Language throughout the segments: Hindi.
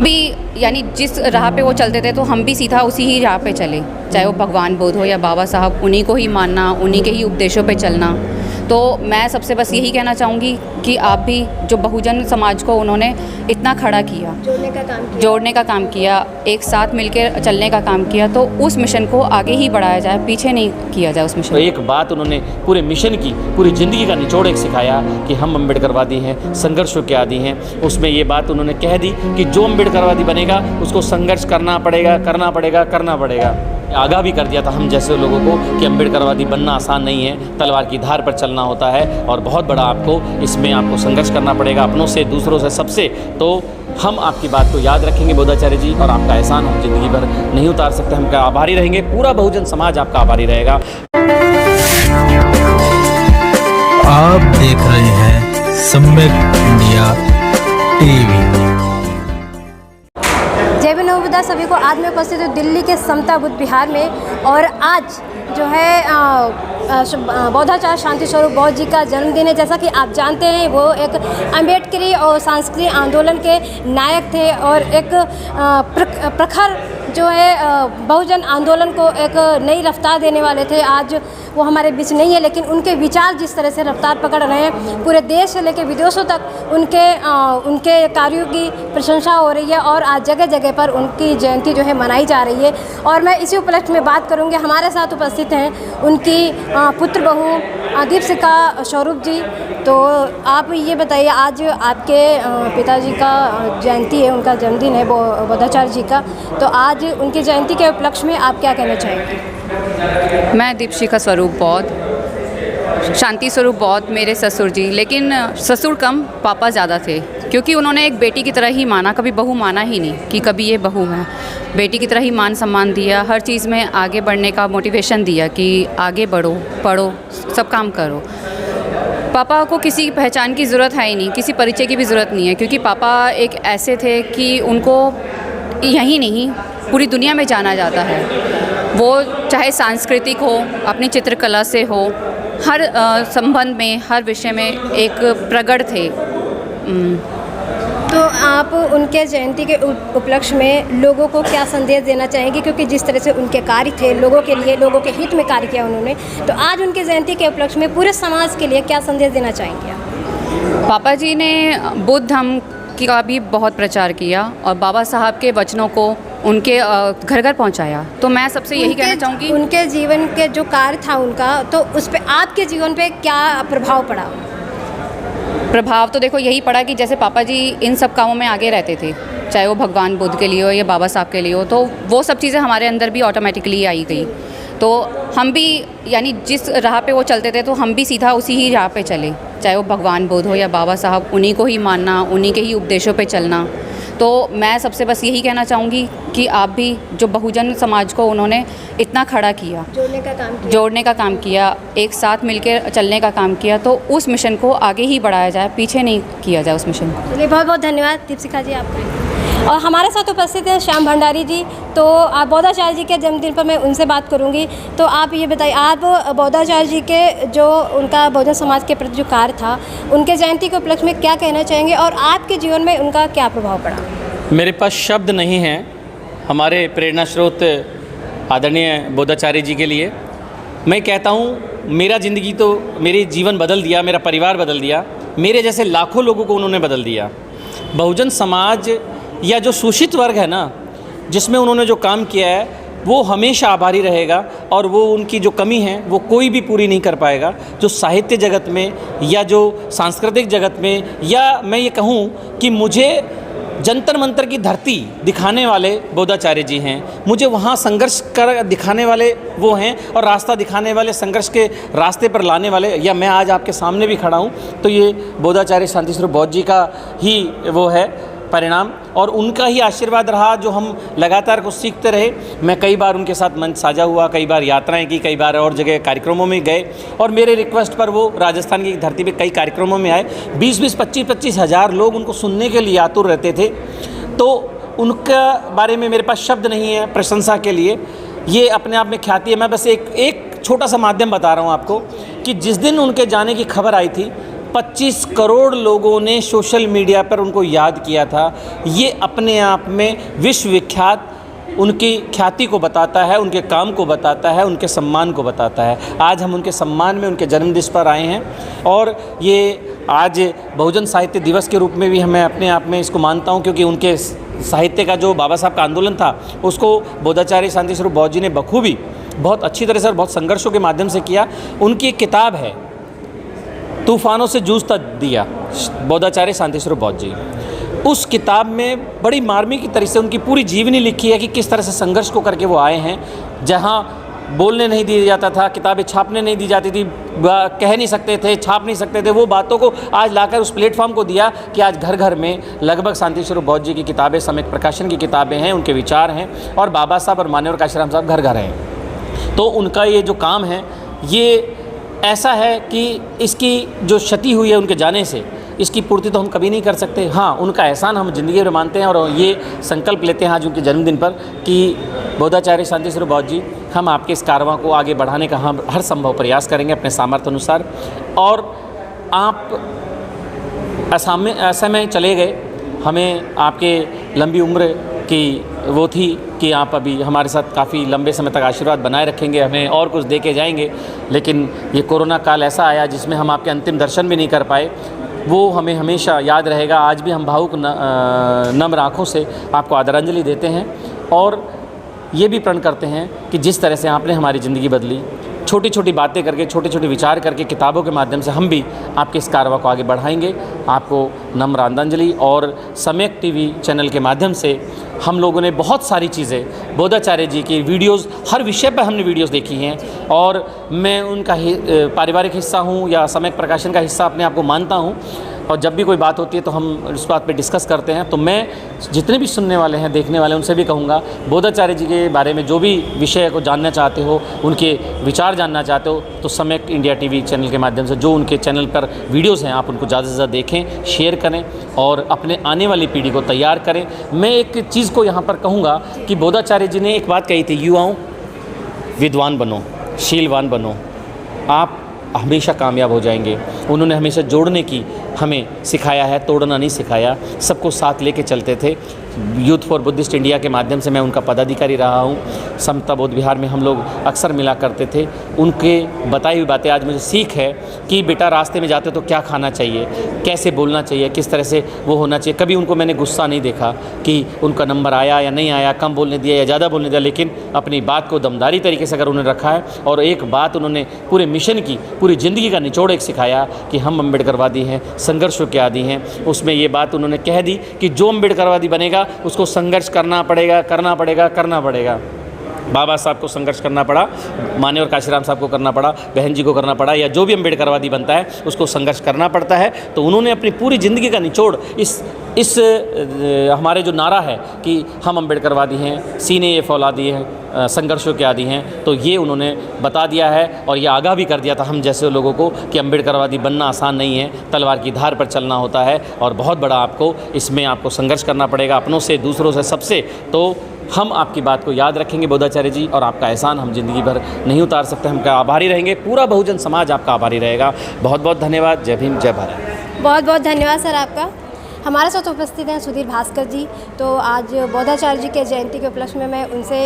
भी यानी जिस राह पे वो चलते थे तो हम भी सीधा उसी ही राह पे चले, चाहे वो भगवान बुद्ध हो या बाबा साहब, उन्हीं को ही मानना, उन्हीं के ही उपदेशों पे चलना। तो मैं सबसे बस यही कहना चाहूँगी कि आप भी जो बहुजन समाज को उन्होंने इतना खड़ा किया, जोड़ने का काम किया, एक साथ मिलकर चलने का काम किया, तो उस मिशन को आगे ही बढ़ाया जाए, पीछे नहीं किया जाए उस मिशन तो एक बात उन्होंने पूरे मिशन की, पूरी ज़िंदगी का निचोड़ एक सिखाया कि हम अम्बेडकरवादी हैं, संघर्षों के आदी हैं। उसमें ये बात उन्होंने कह दी कि जो अम्बेडकरवादी बनेगा उसको संघर्ष करना पड़ेगा, करना पड़ेगा, करना पड़ेगा। आगाह भी कर दिया था हम जैसे लोगों को कि अम्बेडकरवादी बनना आसान नहीं है, तलवार की धार पर चलना होता है और बहुत बड़ा आपको इसमें आपको संघर्ष करना पड़ेगा, अपनों से, दूसरों से, सबसे। तो हम आपकी बात को याद रखेंगे बोधाचार्य जी, और आपका एहसान हम ज़िंदगी भर नहीं उतार सकते। हम आभारी रहेंगे, पूरा बहुजन समाज आपका आभारी रहेगा। आप देख रहे हैं सम्यक इंडिया टीवी। जय नवोदय सभी को। आज मैं उपस्थित हूँ दिल्ली के समता बुद्ध विहार में, और आज जो है बोधाचार्य शांति स्वरूप बौद्ध जी का जन्मदिन है। जैसा कि आप जानते हैं वो एक अम्बेडकरी और सांस्कृतिक आंदोलन के नायक थे और एक प्रखर जो है बहुजन आंदोलन को एक नई रफ्तार देने वाले थे। आज वो हमारे बीच नहीं है, लेकिन उनके विचार जिस तरह से रफ्तार पकड़ रहे हैं, पूरे देश से लेकर विदेशों तक उनके कार्यों की प्रशंसा हो रही है और आज जगह जगह पर उनकी जयंती जो है मनाई जा रही है। और मैं इसी उपलक्ष्य में बात करूंगी। हमारे साथ उपस्थित हैं उनकी पुत्र बहू दीपशिखा स्वरूप जी। तो आप ये बताइए, आज आपके पिताजी का जयंती है, उनका जन्मदिन है बोधाचार्य जी का, तो आज उनकी जयंती के उपलक्ष्य में आप क्या कहना चाहेंगे? मैं दीपशिखा स्वरूप बौद्ध, शांति स्वरूप बौद्ध मेरे ससुर जी, लेकिन ससुर कम पापा ज़्यादा थे, क्योंकि उन्होंने एक बेटी की तरह ही माना, कभी बहू माना ही नहीं कि कभी ये बहू है। बेटी की तरह ही मान सम्मान दिया, हर चीज़ में आगे बढ़ने का मोटिवेशन दिया कि आगे बढ़ो, पढ़ो, सब काम करो। पापा को किसी पहचान की ज़रूरत है ही नहीं, किसी परिचय की भी ज़रूरत नहीं है, क्योंकि पापा एक ऐसे थे कि उनको यहीं नहीं पूरी दुनिया में जाना जाता है। वो चाहे सांस्कृतिक हो, अपनी चित्रकला से हो, हर संबंध में, हर विषय में एक प्रगढ़ थे। तो आप उनके जयंती के उपलक्ष्य में लोगों को क्या संदेश देना चाहेंगे? क्योंकि जिस तरह से उनके कार्य थे, लोगों के लिए, लोगों के हित में कार्य किया उन्होंने, तो आज उनके जयंती के उपलक्ष्य में पूरे समाज के लिए क्या संदेश देना चाहेंगे आप? पापा जी ने बुद्ध धर्म का भी बहुत प्रचार किया और बाबा साहब के वचनों को उनके घर घर पहुंचाया। तो मैं सबसे यही कहना चाहूँगी, उनके जीवन के जो कार्य था उनका, तो उस पर आपके जीवन पे क्या प्रभाव पड़ा? प्रभाव तो देखो यही पड़ा कि जैसे पापा जी इन सब कामों में आगे रहते थे, चाहे वो भगवान बुद्ध के लिए हो या बाबा साहब के लिए हो, तो वो सब चीज़ें हमारे अंदर भी ऑटोमेटिकली आई गई। तो हम भी यानी जिस राह पे वो चलते थे तो हम भी सीधा उसी ही राह पे चले, चाहे वो भगवान बुद्ध हो या बाबा साहब, उन्हीं को ही मानना, उन्हीं के ही उपदेशों पे चलना। तो मैं सबसे बस यही कहना चाहूँगी कि आप भी जो बहुजन समाज को उन्होंने इतना खड़ा किया, जोड़ने का काम किया, एक साथ मिलकर चलने का काम किया, तो उस मिशन को आगे ही बढ़ाया जाए, पीछे नहीं किया जाए उस मिशन को। चलिए, बहुत बहुत धन्यवाद दीपशिखा जी आपका। और हमारे साथ उपस्थित हैं श्याम भंडारी जी। तो आप बोधाचार्य जी के जन्मदिन पर मैं उनसे बात करूंगी। तो आप ये बताइए, आप बोधाचार्य जी के जो उनका बहुजन समाज के प्रति जो कार्य था, उनके जयंती के उपलक्ष्य में क्या कहना चाहेंगे और आपके जीवन में उनका क्या प्रभाव पड़ा? मेरे पास शब्द नहीं हैं हमारे प्रेरणा स्रोत आदरणीय बोधाचार्य जी के लिए। मैं कहता हूँ मेरा ज़िंदगी तो, मेरी जीवन बदल दिया, मेरा परिवार बदल दिया, मेरे जैसे लाखों लोगों को उन्होंने बदल दिया। बहुजन समाज या जो शोषित वर्ग है ना, जिसमें उन्होंने जो काम किया है, वो हमेशा आभारी रहेगा और वो उनकी जो कमी है वो कोई भी पूरी नहीं कर पाएगा। जो साहित्य जगत में या जो सांस्कृतिक जगत में, या मैं ये कहूँ कि मुझे जंतर मंतर की धरती दिखाने वाले बोधाचार्य जी हैं, मुझे वहाँ संघर्ष कर दिखाने वाले वो हैं और रास्ता दिखाने वाले, संघर्ष के रास्ते पर लाने वाले। या मैं आज आपके सामने भी खड़ा हूँ तो ये बोधाचार्य शांति स्वरूप बौद्ध जी का ही वो है परिणाम, और उनका ही आशीर्वाद रहा जो हम लगातार कुछ सीखते रहे। मैं कई बार उनके साथ मंच साझा हुआ, कई बार यात्राएं की, कई बार और जगह कार्यक्रमों में गए, और मेरे रिक्वेस्ट पर वो राजस्थान की धरती पे कई कार्यक्रमों में आए। 20-20, 25-25 हज़ार लोग उनको सुनने के लिए आतुर रहते थे। तो उनका बारे में मेरे पास शब्द नहीं है प्रशंसा के लिए, ये अपने आप में ख्याति है। मैं बस एक छोटा सा माध्यम बता रहा हूँ आपको कि जिस दिन उनके जाने की खबर आई थी 25 करोड़ लोगों ने सोशल मीडिया पर उनको याद किया था। ये अपने आप में विश्वविख्यात उनकी ख्याति को बताता है, उनके काम को बताता है, उनके सम्मान को बताता है। आज हम उनके सम्मान में उनके जन्मदिन पर आए हैं और ये आज बहुजन साहित्य दिवस के रूप में भी मैं अपने आप में इसको मानता हूँ, क्योंकि उनके साहित्य का जो बाबा साहब का आंदोलन था उसको बोधाचार्य शांति स्वरूप बौद्ध जी ने बखूबी बहुत अच्छी तरह से और बहुत संघर्षों के माध्यम से किया। उनकी एक किताब है तूफानों से जूझता दिया, बोधाचार्य शांति स्वरूप बौद्ध जी। उस किताब में बड़ी मार्मिक तरह से उनकी पूरी जीवनी लिखी है कि किस तरह से संघर्ष को करके वो आए हैं। जहाँ बोलने नहीं दिया जाता था, किताबें छापने नहीं दी जाती थी, कह नहीं सकते थे, छाप नहीं सकते थे, वो बातों को आज लाकर उस प्लेटफॉर्म को दिया कि आज घर घर में लगभग शांति स्वरूप बौद्ध जी की किताबें, सम्यक प्रकाशन की किताबें हैं, उनके विचार हैं और बाबा साहब और मान्यवर काशीराम साहब घर घर हैं। तो उनका ये जो काम है ये ऐसा है कि इसकी जो क्षति हुई है उनके जाने से, इसकी पूर्ति तो हम कभी नहीं कर सकते। हाँ, उनका एहसान हम ज़िंदगी में मानते हैं और ये संकल्प लेते हैं आज उनके जन्मदिन पर कि बोधाचार्य शांति स्वरूप बौद्ध जी, हम आपके इस कारवां को आगे बढ़ाने का हम हर संभव प्रयास करेंगे अपने सामर्थ्य अनुसार। और आप ऐसा में चले गए, हमें आपके लंबी उम्र की वो थी कि आप अभी हमारे साथ काफ़ी लंबे समय तक आशीर्वाद बनाए रखेंगे, हमें और कुछ दे के जाएंगे। लेकिन ये कोरोना काल ऐसा आया जिसमें हम आपके अंतिम दर्शन भी नहीं कर पाए, वो हमें हमेशा याद रहेगा। आज भी हम भावुक नम्र आँखों से आपको आदरांजलि देते हैं और ये भी प्रण करते हैं कि जिस तरह से आपने हमारी ज़िंदगी बदली, छोटी छोटी बातें करके, छोटे छोटे विचार करके, किताबों के माध्यम से हम भी आपके इस कारवां को आगे बढ़ाएंगे। आपको नम्र आदरांजलि। और सम्यक टीवी चैनल के माध्यम से हम लोगों ने बहुत सारी चीज़ें, बोधाचार्य जी की वीडियोस, हर विषय पर हमने वीडियोस देखी हैं और मैं उनका पारिवारिक हिस्सा हूँ या सम्यक प्रकाशन का हिस्सा अपने आप को मानता हूँ। और जब भी कोई बात होती है तो हम उस बात पे डिस्कस करते हैं। तो मैं जितने भी सुनने वाले हैं, देखने वाले हैं, उनसे भी कहूँगा, बोधाचार्य जी के बारे में जो भी विषय को जानना चाहते हो, उनके विचार जानना चाहते हो, तो सम्यक इंडिया टीवी चैनल के माध्यम से जो उनके चैनल पर वीडियोज़ हैं आप उनको ज़्यादा से ज़्यादा देखें, शेयर करें और अपने आने वाली पीढ़ी को तैयार करें। मैं एक चीज़ को यहाँ पर कहूँगा कि बोधाचार्य जी ने एक बात कही थी, युवाओं विद्वान बनो, शीलवान बनो, आप हमेशा कामयाब हो जाएंगे। उन्होंने हमेशा जोड़ने की हमें सिखाया है, तोड़ना नहीं सिखाया। सबको साथ लेके चलते थे। यूथ फॉर बुद्धिस्ट इंडिया के माध्यम से मैं उनका पदाधिकारी रहा हूँ। समता बौद्ध विहार में हम लोग अक्सर मिला करते थे। उनके बताई हुई बातें आज मुझे सीख है कि बेटा रास्ते में जाते तो क्या खाना चाहिए, कैसे बोलना चाहिए, किस तरह से वो होना चाहिए। कभी उनको मैंने गुस्सा नहीं देखा कि उनका नंबर आया या नहीं आया, कम बोलने दिया या ज़्यादा बोलने दिया, लेकिन अपनी बात को दमदारी तरीके से अगर उन्होंने रखा है। और एक बात उन्होंने पूरे मिशन की, पूरी ज़िंदगी का निचोड़ एक सिखाया कि हम अम्बेडकरवादी हैं, संघर्षों के आदी हैं। उसमें ये बात उन्होंने कह दी कि जो अम्बेडकरवादी बनेगा उसको संघर्ष करना पड़ेगा, करना पड़ेगा, करना पड़ेगा। बाबा साहब को संघर्ष करना पड़ा, मान्यवर काशीराम साहब को करना पड़ा, बहन जी को करना पड़ा, या जो भी अम्बेडकरवादी बनता है उसको संघर्ष करना पड़ता है। तो उन्होंने अपनी पूरी ज़िंदगी का निचोड़ इस हमारे जो नारा है कि हम अम्बेडकरवादी हैं, सीने ये फौलादी हैं, संघर्षों के आदी हैं, तो ये उन्होंने बता दिया है और ये आगाह भी कर दिया था हम जैसे लोगों को कि अम्बेडकरवादी बनना आसान नहीं है, तलवार की धार पर चलना होता है और बहुत बड़ा आपको इसमें आपको संघर्ष करना पड़ेगा, अपनों से, दूसरों से, सबसे। तो हम आपकी बात को याद रखेंगे बोधाचार्य जी, और आपका एहसान हम ज़िंदगी भर नहीं उतार सकते। हम का आभारी रहेंगे, पूरा बहुजन समाज आपका आभारी रहेगा। बहुत बहुत धन्यवाद। जय भीम, जय भारत। बहुत बहुत धन्यवाद सर आपका। हमारे साथ उपस्थित हैं सुधीर भास्कर जी। तो आज बोधाचार्य जी के जयंती के उपलक्ष्य में मैं उनसे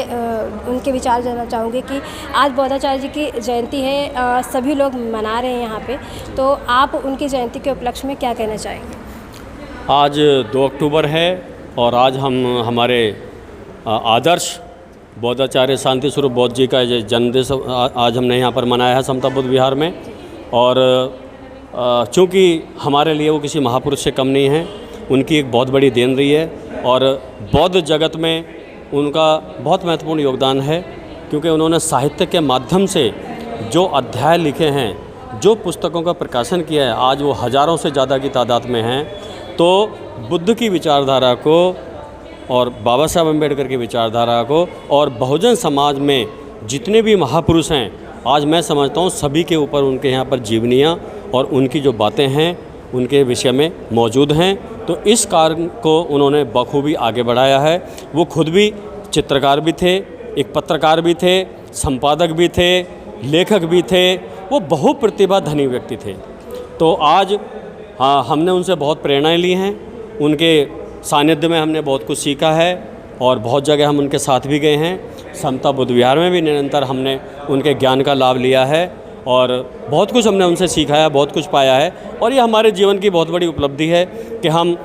उनके विचार जानना चाहूँगी कि आज बोधाचार्य जी की जयंती है, सभी लोग मना रहे हैं यहाँ पे, तो आप उनकी जयंती के उपलक्ष्य में क्या कहना चाहेंगे? आज 2 अक्टूबर है और आज हम हमारे आदर्श बोधाचार्य शांति स्वरूप बौद्ध जी का जन्मदिन आज हमने यहाँ पर मनाया है समता बुद्ध विहार में। और चूँकि हमारे लिए वो किसी महापुरुष से कम नहीं हैं, उनकी एक बहुत बड़ी देन रही है और बौद्ध जगत में उनका बहुत महत्वपूर्ण योगदान है, क्योंकि उन्होंने साहित्य के माध्यम से जो अध्याय लिखे हैं, जो पुस्तकों का प्रकाशन किया है, आज वो हज़ारों से ज़्यादा की तादाद में हैं। तो बुद्ध की विचारधारा को और बाबा साहब अम्बेडकर की विचारधारा को और बहुजन समाज में जितने भी महापुरुष हैं, आज मैं समझता हूँ सभी के ऊपर उनके यहाँ पर जीवनियाँ और उनकी जो बातें हैं उनके विषय में मौजूद हैं। तो इस कार्य को उन्होंने बखूबी आगे बढ़ाया है। वो खुद भी चित्रकार भी थे, एक पत्रकार भी थे, संपादक भी थे, लेखक भी थे। वो बहुप्रतिभा धनी व्यक्ति थे। तो आज हाँ, हमने उनसे बहुत प्रेरणाएं ली हैं, उनके सानिध्य में हमने बहुत कुछ सीखा है और बहुत जगह हम उनके साथ भी गए हैं। समता बुद्ध विहार में भी निरंतर हमने उनके ज्ञान का लाभ लिया है और बहुत कुछ हमने उनसे सीखा है, बहुत कुछ पाया है। और ये हमारे जीवन की बहुत बड़ी उपलब्धि है कि हम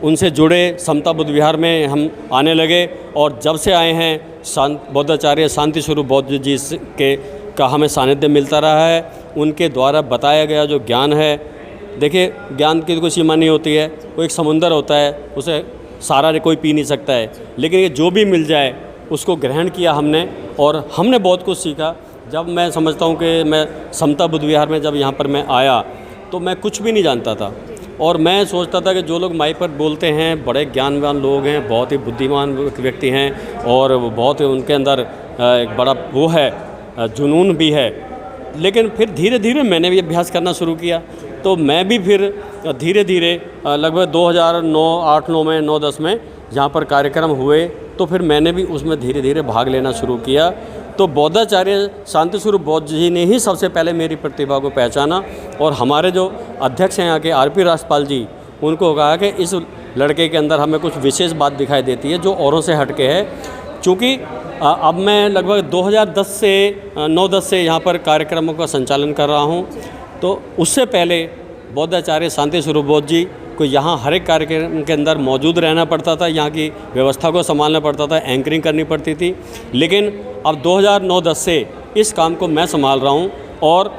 उनसे जुड़े, समता बुद्ध विहार में हम आने लगे और जब से आए हैं बौद्धाचार्य शांति स्वरूप बौद्ध जी के का हमें सानिध्य मिलता रहा है। उनके द्वारा बताया गया जो ज्ञान है, देखिए ज्ञान की कोई सीमा नहीं होती है, वो एक समुंदर होता है, उसे सारा कोई पी नहीं सकता है, लेकिन ये जो भी मिल जाए उसको ग्रहण किया हमने और हमने बहुत कुछ सीखा। जब मैं समझता हूँ कि मैं समता बुद्ध विहार में जब यहाँ पर मैं आया तो मैं कुछ भी नहीं जानता था और मैं सोचता था कि जो लोग माइक पर बोलते हैं बड़े ज्ञानवान लोग हैं, बहुत ही बुद्धिमान व्यक्ति हैं और वो बहुत उनके अंदर एक बड़ा वो है, जुनून भी है। लेकिन फिर धीरे धीरे मैंने भी अभ्यास करना शुरू किया, तो मैं भी फिर धीरे धीरे लगभग 2009, 8, 9 में 9, 10 में जहाँ पर कार्यक्रम हुए तो फिर मैंने भी उसमें धीरे धीरे भाग लेना शुरू किया। तो बौद्धाचार्य शांति स्वरूप बौद्ध जी ने ही सबसे पहले मेरी प्रतिभा को पहचाना और हमारे जो अध्यक्ष हैं यहाँ के आरपी राजपाल जी, उनको कहा कि इस लड़के के अंदर हमें कुछ विशेष बात दिखाई देती है जो औरों से हटके है। चूँकि अब मैं लगभग 2010 से 9-10 से यहाँ पर कार्यक्रमों का संचालन कर रहा हूँ, तो उससे पहले बौद्धाचार्य शांति स्वरूप बौद्ध जी को यहाँ हर एक कार्यक्रम के अंदर मौजूद रहना पड़ता था, यहाँ की व्यवस्था को संभालना पड़ता था, एंकरिंग करनी पड़ती थी। लेकिन अब 2009-10 से इस काम को मैं संभाल रहा हूँ और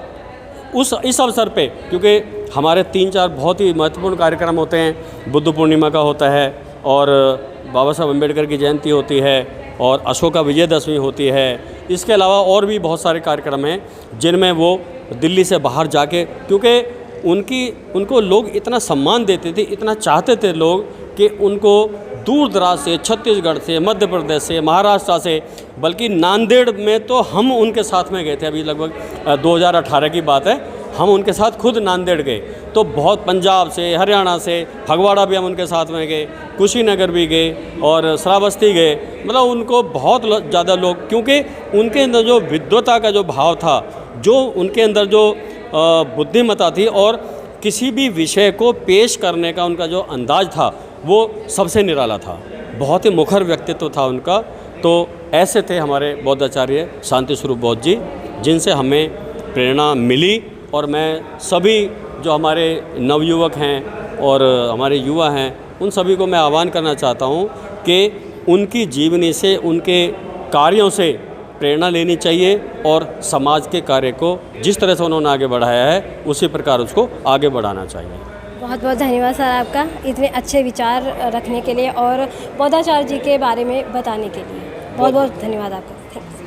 इस अवसर पे, क्योंकि हमारे 3-4 बहुत ही महत्वपूर्ण कार्यक्रम होते हैं। बुद्ध पूर्णिमा का होता है और बाबा साहब अम्बेडकर की जयंती होती है और अशोका विजयदशमी होती है। इसके अलावा और भी बहुत सारे कार्यक्रम हैं जिनमें वो दिल्ली से बाहर जाके, क्योंकि उनको लोग इतना सम्मान देते थे, इतना चाहते थे लोग कि उनको दूर दराज से, छत्तीसगढ़ से, मध्य प्रदेश से, महाराष्ट्र से, बल्कि नांदेड़ में तो हम उनके साथ में गए थे। अभी लगभग 2018 की बात है, हम उनके साथ खुद नांदेड़ गए। तो बहुत पंजाब से, हरियाणा से, फगवाड़ा भी हम उनके साथ में गए, कुशीनगर भी गए और श्रावस्ती गए। मतलब उनको बहुत ज़्यादा लोग, क्योंकि उनके अंदर जो विद्वता का जो भाव था, जो उनके अंदर जो बुद्धिमत्ता थी और किसी भी विषय को पेश करने का उनका जो अंदाज था वो सबसे निराला था। बहुत ही मुखर व्यक्तित्व था उनका। तो ऐसे थे हमारे बौद्धाचार्य शांति स्वरूप बौद्ध जी, जिनसे हमें प्रेरणा मिली। और मैं सभी जो हमारे नवयुवक हैं और हमारे युवा हैं, उन सभी को मैं आह्वान करना चाहता हूँ कि उनकी जीवनी से, उनके कार्यों से प्रेरणा लेनी चाहिए और समाज के कार्य को जिस तरह से उन्होंने आगे बढ़ाया है उसी प्रकार उसको आगे बढ़ाना चाहिए। बहुत बहुत धन्यवाद सर आपका इतने अच्छे विचार रखने के लिए और बौद्धाचार्य जी के बारे में बताने के लिए। बहुत बहुत धन्यवाद आपका। थैंक्स।